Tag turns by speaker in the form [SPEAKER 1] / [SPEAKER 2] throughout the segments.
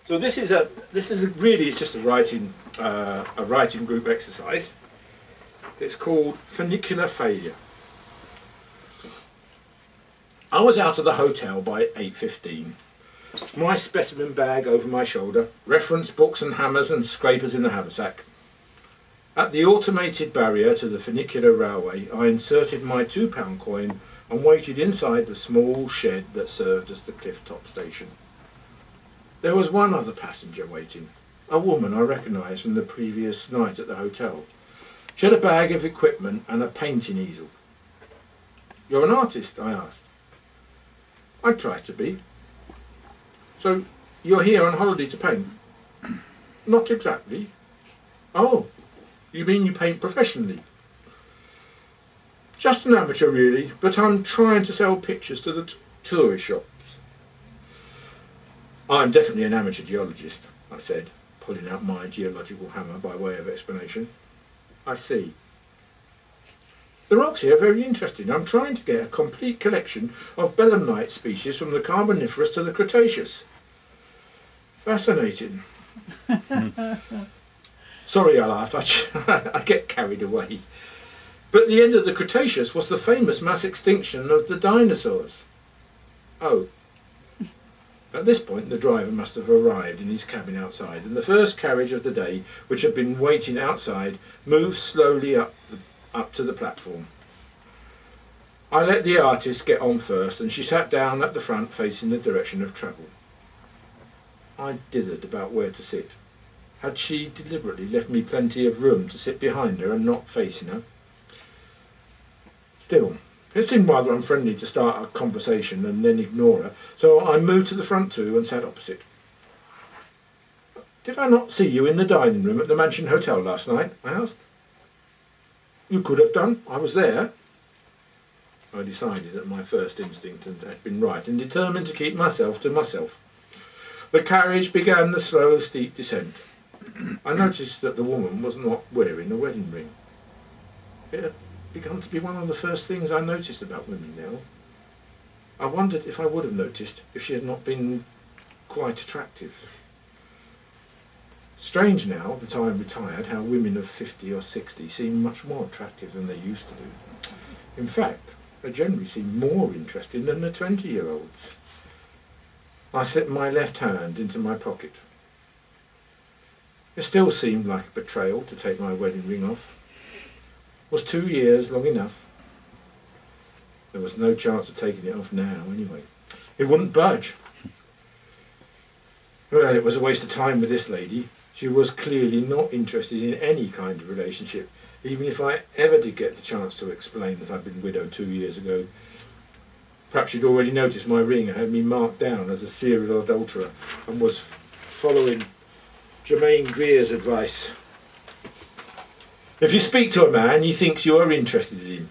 [SPEAKER 1] So this is really it's just a writing group exercise. It's called Funicular Failure. I was out of the hotel by 8:15. My specimen bag over my shoulder, reference books and hammers and scrapers in the haversack. At the automated barrier to the funicular railway, I inserted my £2 coin and waited inside the small shed that served as the cliff top station. There was one other passenger waiting, a woman I recognised from the previous night at the hotel. She had a bag of equipment and a painting easel. "You're an artist?" I asked. "I try to be." "So you're here on holiday to paint?" "Not exactly." "Oh, you mean you paint professionally?" "Just an amateur really, but I'm trying to sell pictures to the tourist shops." "I'm definitely an amateur geologist," I said, pulling out my geological hammer by way of explanation. "I see. The rocks here are very interesting. I'm trying to get a complete collection of belemnite species from the Carboniferous to the Cretaceous." "Fascinating." Sorry, I laughed. I get carried away. "But the end of the Cretaceous was the famous mass extinction of the dinosaurs." "Oh." At this point the driver must have arrived in his cabin outside, and the first carriage of the day, which had been waiting outside, moved slowly up to the platform. I let the artist get on first, and she sat down at the front facing the direction of travel. I dithered about where to sit. Had she deliberately left me plenty of room to sit behind her and not facing her? Still, it seemed rather unfriendly to start a conversation and then ignore her, so I moved to the front too and sat opposite. "Did I not see you in the dining room at the Mansion Hotel last night?" I asked. "You could have done. I was there." I decided that my first instinct had been right and determined to keep myself to myself. The carriage began the slow, steep descent. I noticed that the woman was not wearing a wedding ring. It had begun to be one of the first things I noticed about women now. I wondered if I would have noticed if she had not been quite attractive. Strange now that I am retired how women of 50 or 60 seem much more attractive than they used to do. In fact, they generally seem more interesting than the 20-year-olds. I slipped my left hand into my pocket. It still seemed like a betrayal to take my wedding ring off. Was 2 years long enough? There was no chance of taking it off now, anyway. It wouldn't budge. Well, it was a waste of time with this lady. She was clearly not interested in any kind of relationship, even if I ever did get the chance to explain that I'd been widowed 2 years ago. Perhaps she'd already noticed my ring and had me marked down as a serial adulterer and was following Germaine Greer's advice. If you speak to a man, he thinks you are interested in him.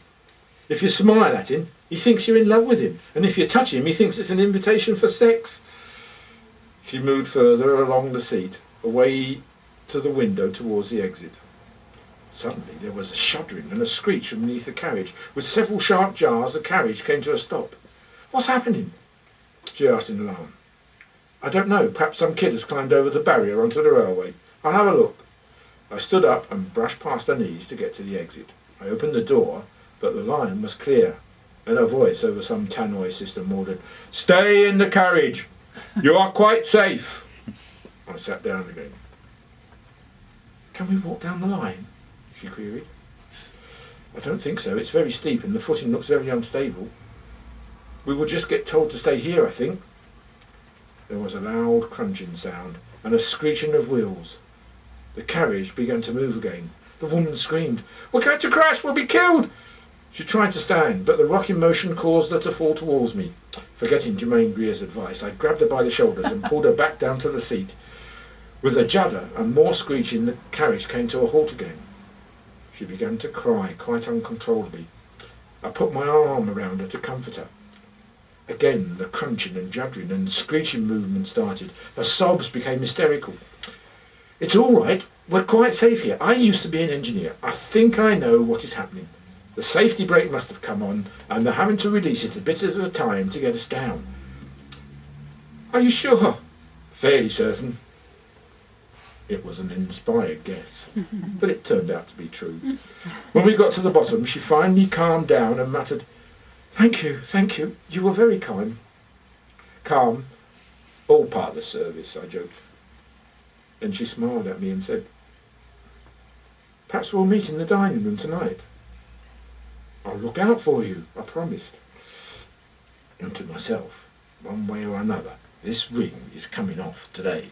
[SPEAKER 1] If you smile at him, he thinks you're in love with him. And if you touch him, he thinks it's an invitation for sex. She moved further along the seat, away to the window towards the exit. Suddenly there was a shuddering and a screech from beneath the carriage. With several sharp jars, the carriage came to a stop. "What's happening?" she asked in alarm. "I don't know. Perhaps some kid has climbed over the barrier onto the railway. I'll have a look." I stood up and brushed past her knees to get to the exit. I opened the door, but the line was clear, and a voice over some tannoy system ordered, "Stay in the carriage. You are quite safe." I sat down again. "Can we walk down the line?" she queried. "I don't think so. It's very steep and the footing looks very unstable. We will just get told to stay here, I think." There was a loud crunching sound and a screeching of wheels. The carriage began to move again. The woman screamed, "We're going to crash! We'll be killed!" She tried to stand, but the rocking motion caused her to fall towards me. Forgetting Germaine Greer's advice, I grabbed her by the shoulders and pulled her back down to the seat. With a judder and more screeching, the carriage came to a halt again. She began to cry quite uncontrollably. I put my arm around her to comfort her. Again the crunching and juddering and screeching movement started. Her sobs became hysterical. "It's all right. We're quite safe here. I used to be an engineer. I think I know what is happening. The safety brake must have come on, and they're having to release it a bit at a time to get us down." "Are you sure?" "Fairly certain. It was an inspired guess, but it turned out to be true. When we got to the bottom, she finally calmed down and muttered, thank you, you were very kind." Calm, all part of the service, I joked. Then she smiled at me and said, "Perhaps we'll meet in the dining room tonight." "I'll look out for you," I promised. And to myself, one way or another, this ring is coming off today.